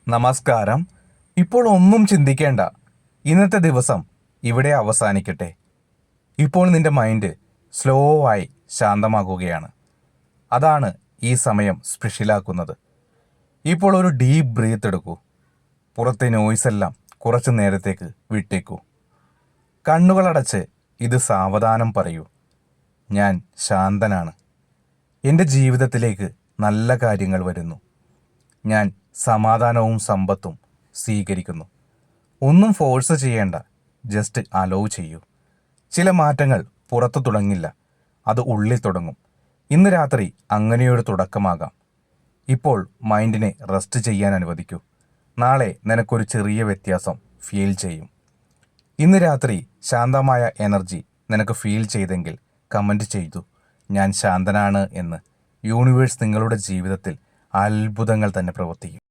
നമസ്കാരം. ഇപ്പോൾ ഒന്നും ചിന്തിക്കേണ്ട. ഇന്നത്തെ ദിവസം ഇവിടെ അവസാനിക്കട്ടെ. ഇപ്പോൾ നിന്റെ മൈൻഡ് സ്ലോ ആയി ശാന്തമാകുകയാണ്. അതാണ് ഈ സമയം സ്പെഷ്യലാക്കുന്നത്. ഇപ്പോൾ ഒരു ഡീപ്പ് ബ്രീത്ത് എടുക്കൂ. പുറത്തെ നോയ്സ് എല്ലാം കുറച്ചു നേരത്തേക്ക് വിട്ടേക്കൂ. കണ്ണുകളടച്ച് ഇത് സാവധാനം പറയൂ. ഞാൻ ശാന്തനാണ്. എൻ്റെ ജീവിതത്തിലേക്ക് നല്ല കാര്യങ്ങൾ വരുന്നു. ഞാൻ സമാധാനവും സമ്പത്തും സ്വീകരിക്കുന്നു. ഒന്നും ഫോഴ്സ് ചെയ്യേണ്ട, ജസ്റ്റ് അലോ ചെയ്യൂ. ചില മാറ്റങ്ങൾ പുറത്തു തുടങ്ങില്ല, അത് ഉള്ളിൽ തുടങ്ങും. ഇന്ന് രാത്രി അങ്ങനെയൊരു തുടക്കമാകാം. ഇപ്പോൾ മൈൻഡിനെ റെസ്റ്റ് ചെയ്യാൻ അനുവദിക്കൂ. നാളെ നിനക്കൊരു ചെറിയ വ്യത്യാസം ഫീൽ ചെയ്യും. ഇന്ന് രാത്രി ശാന്തമായ എനർജി നിനക്ക് ഫീൽ ചെയ്തെങ്കിൽ കമൻറ്റ് ചെയ്തു, ഞാൻ ശാന്തനാണ് എന്ന്. യൂണിവേഴ്സ് നിങ്ങളുടെ ജീവിതത്തിൽ അത്ഭുതങ്ങൾ തന്നെ പ്രവർത്തിക്കും.